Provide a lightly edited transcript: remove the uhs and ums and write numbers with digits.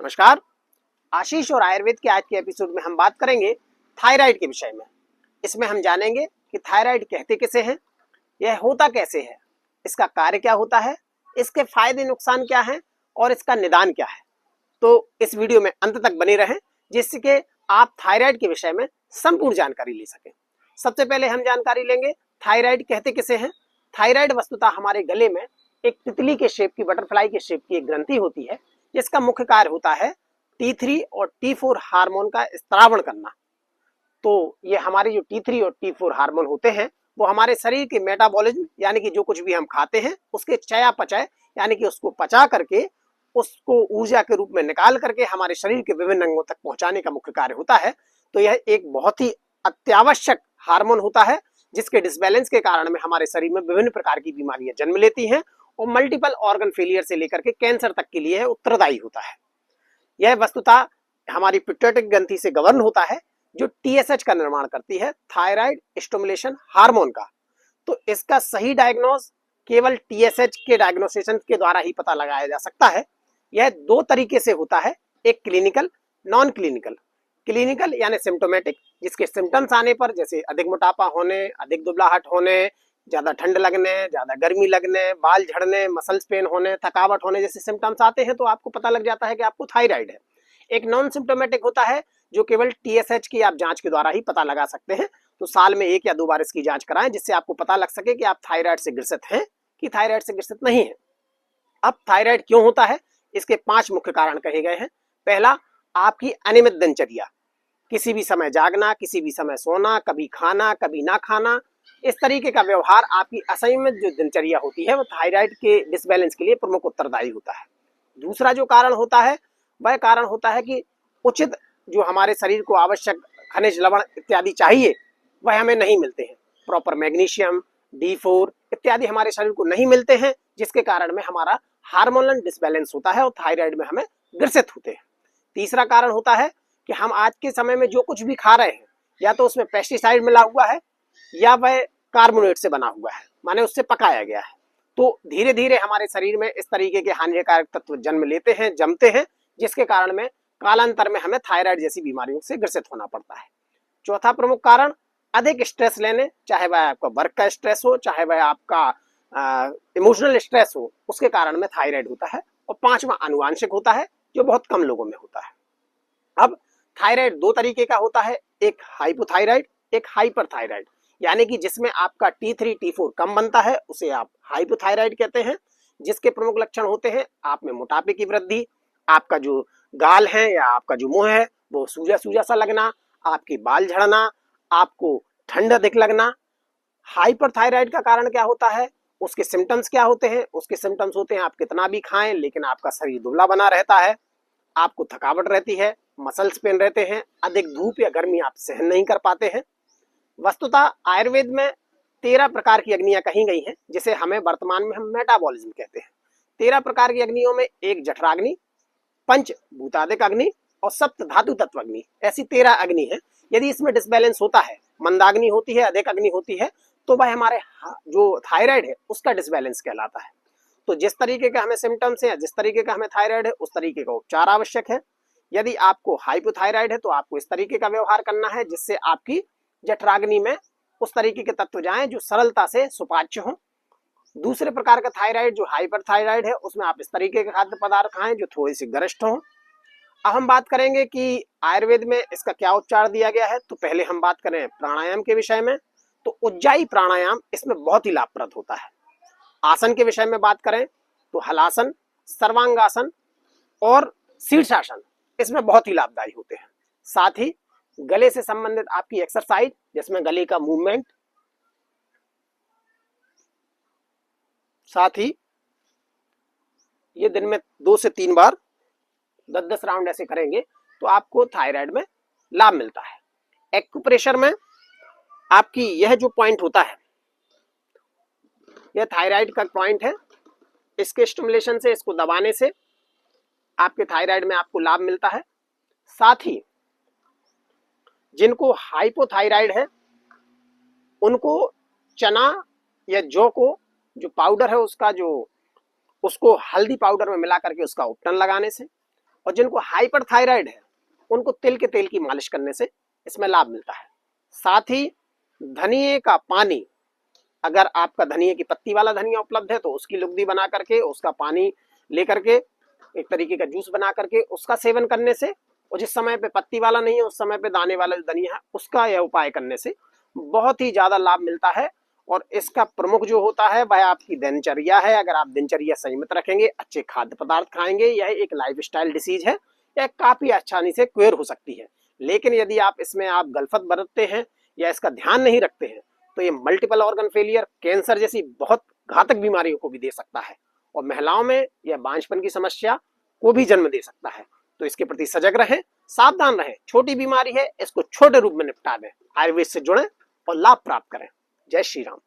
नमस्कार। आशीष और आयुर्वेद के आज के एपिसोड में हम बात करेंगे थायराइड के विषय में। इसमें हम जानेंगे कि थायराइड कहते किसे हैं, यह होता कैसे है, इसका कार्य क्या होता है, इसके फायदे नुकसान क्या हैं और इसका निदान क्या है। तो इस वीडियो में अंत तक बने रहें जिससे आप थायराइड के विषय में संपूर्ण जानकारी ले सकें। सबसे पहले हम जानकारी लेंगे थायराइड कहते किसे हैं। थायराइड वस्तुतः हमारे गले में एक तितली के शेप की, बटरफ्लाई के शेप की एक ग्रंथि होती है जिसका मुख्य कार्य होता है T3 और T4 हार्मोन का स्त्रावण करना। तो ये हमारे जो T3 और T4 हार्मोन होते हैं वो हमारे शरीर के मेटाबॉलिज्म यानी कि जो कुछ भी हम खाते हैं उसके चयापचय यानी कि उसको पचा करके उसको ऊर्जा के रूप में निकाल करके हमारे शरीर के विभिन्न अंगों तक पहुंचाने का मुख्य कार्य होता है। तो यह एक बहुत ही अत्यावश्यक हार्मोन होता है जिसके डिसबैलेंस के कारण में हमारे शरीर में विभिन्न प्रकार की बीमारियां जन्म लेती हैं और मल्टीपल ऑर्गन फेलियर से लेकर के कैंसर तक के लिए उत्तरदायी होता है। यह वस्तुतः हमारी पिट्यूटरी ग्रंथि से गवर्न होता है जो TSH का निर्माण करती है, थायराइड स्टिमुलेशन हार्मोन का। तो इसका सही डायग्नोज केवल TSH के डायग्नोसिस के द्वारा ही पता लगाया जा सकता है। यह दो तरीके से होता है, एक क्लिनिकल, नॉन क्लिनिकल। क्लिनिकल यानी सिम्टोमेटिक, जिसके सिम्टम्स आने पर जैसे अधिक मोटापा होने, अधिक दुबलाहट होने, ज्यादा ठंड लगने, ज्यादा गर्मी लगने, बाल झड़ने, मसल्स पेन होने, थकावट होने जैसे सिम्टम्स आते हैं तो आपको पता लग जाता है कि आपको थायराइड है। एक नॉन सिम्टोमेटिक होता है जो केवल TSH की आप जांच के द्वारा ही पता लगा सकते हैं। तो साल में 1 या 2 बार इसकी जांच कराएं जिससे आपको पता लग सके कि आप थायराइड से ग्रसित हैं कि थायराइड से ग्रसित नहीं है। अब थायराइड क्यों होता है, इसके 5 मुख्य कारण कहे गए हैं। पहला, आपकी अनियमित दिनचर्या, किसी भी समय जागना, किसी भी समय सोना, कभी खाना कभी ना खाना, इस तरीके का व्यवहार, आपकी असंयमित जो दिनचर्या होती है वो थायराइड के डिसबैलेंस के लिए प्रमुख उत्तरदायी होता है। दूसरा जो कारण होता है वह कारण होता है कि उचित जो हमारे शरीर को आवश्यक खनिज, लवण इत्यादि चाहिए वह हमें नहीं मिलते हैं। प्रॉपर मैग्नीशियम, D4 इत्यादि हमारे शरीर को नहीं मिलते हैं जिसके कारण में हमारा हार्मोनल डिसबैलेंस होता है और थायराइड में हमें ग्रसित होते हैं। तीसरा कारण होता है कि हम आज के समय में जो कुछ भी खा रहे हैं या तो उसमें पेस्टिसाइड मिला हुआ है या वह कार्बोनेट से बना हुआ है, माने उससे पकाया गया है। तो धीरे धीरे हमारे शरीर में इस तरीके के हानिकारक तत्व जन्म लेते हैं, जमते हैं, जिसके कारण में कालांतर में हमें थायराइड जैसी बीमारियों से ग्रसित होना पड़ता है। चौथा प्रमुख कारण, अधिक स्ट्रेस लेने, चाहे वह आपका वर्क का स्ट्रेस हो, चाहे वह आपका इमोशनल स्ट्रेस हो, उसके कारण में थायराइड होता है। और पांचवा आनुवांशिक होता है जो बहुत कम लोगों में होता है। अब थायराइड दो तरीके का होता है, एक हाइपोथायराइड, एक हाइपरथायराइड, यानी कि जिसमें आपका T3 T4 कम बनता है उसे आप हाइपोथायराइड कहते हैं। जिसके प्रमुख लक्षण होते हैं आप में मोटापे की वृद्धि, आपका जो गाल है या आपका जो मुंह है वो सूजा सूजा सा लगना, आपके बाल झड़ना, आपको ठंड अधिक लगना। हाइपरथायराइड का कारण क्या होता है, उसके सिम्टम्स क्या होते हैं, उसके सिम्टम्स होते हैं आप कितना भी खाएं लेकिन आपका शरीर दुबला बना रहता है, आपको थकावट रहती है, मसल्स पेन रहते हैं, अधिक धूप या गर्मी आप सहन नहीं कर पाते हैं। वस्तुतः आयुर्वेद में 13 प्रकार की अग्नियां कही गई हैं जिसे हमें वर्तमान में हम मेटाबॉलिज्म कहते हैं। 13 प्रकार की अग्नियों में एक जठराग्नि, पंच भूतादिक अग्नि और सप्त धातु तत्व अग्नि, ऐसी 13 अग्नि है। यदि इसमें डिसबैलेंस होता है, मंदाग्नि होती है, अधिक अग्नि होती है, तो वह हमारे जो थायराइड है उसका डिसबैलेंस कहलाता है। तो जिस तरीके का हमें सिम्टम्स है, जिस तरीके का हमें थायराइड है, उस तरीके का उपचार आवश्यक है। यदि आपको हाइपोथायराइड है तो आपको इस तरीके का व्यवहार करना है जिससे आपकी जठराग्नि में उस तरीके के तत्व जाएं जो सरलता से सुपाच्य हों। दूसरे प्रकार का थायराइड जो हाइपरथायराइड है उसमें आप इस तरीके के खाद्य पदार्थ खाएं जो थोड़े से गरिष्ठ हों। अब हम बात करेंगे कि आयुर्वेद में इसका क्या उपचार दिया गया है। तो पहले हम बात करें प्राणायाम के विषय में, तो उज्जाई प्राणायाम इसमें बहुत ही लाभप्रद होता है। आसन के विषय में बात करें तो हलासन, सर्वांगासन और शीर्षासन इसमें बहुत ही लाभदायी होते हैं। साथ ही गले से संबंधित आपकी एक्सरसाइज जिसमें गले का मूवमेंट, साथ ही ये दिन में 2 से 3 बार 10-10 राउंड ऐसे करेंगे तो आपको थायराइड में लाभ मिलता है। एक्यूप्रेशर में आपकी यह जो पॉइंट होता है यह थायराइड का पॉइंट है, इसके स्टिमुलेशन से, इसको दबाने से आपके थायराइड में आपको लाभ मिलता है। साथ ही जिनको हाइपोथायराइड है उनको चना या जौ को जो पाउडर है उसका जो उसको हल्दी पाउडर में मिला करके उसका उपटन लगाने से, और जिनको हाइपरथायराइड है उनको तिल के तेल की मालिश करने से इसमें लाभ मिलता है। साथ ही धनिये का पानी, अगर आपका धनिये की पत्ती वाला धनिया उपलब्ध है तो उसकी लुगदी बना करके उसका पानी लेकर के एक तरीके का जूस बना करके उसका सेवन करने से, और जिस समय पे पत्ती वाला नहीं है उस समय पे दाने वाला जो धनिया है उसका यह उपाय करने से बहुत ही ज्यादा लाभ मिलता है। और इसका प्रमुख जो होता है वह आपकी दिनचर्या है। अगर आप दिनचर्या संयमित रखेंगे, अच्छे खाद्य पदार्थ खाएंगे, यह एक लाइफस्टाइल डिसीज है, यह काफी आसानी से क्योर हो सकती है। लेकिन यदि आप इसमें आप गलफत बरतते हैं या इसका ध्यान नहीं रखते हैं तो ये मल्टीपल ऑर्गन फेलियर, कैंसर जैसी बहुत घातक बीमारियों को भी दे सकता है और महिलाओं में यह बांझपन की समस्या को भी जन्म दे सकता है। तो इसके प्रति सजग रहें, सावधान रहें। छोटी बीमारी है, इसको छोटे रूप में निपटा दें। आयुर्वेद से जुड़ें और लाभ प्राप्त करें। जय श्री राम।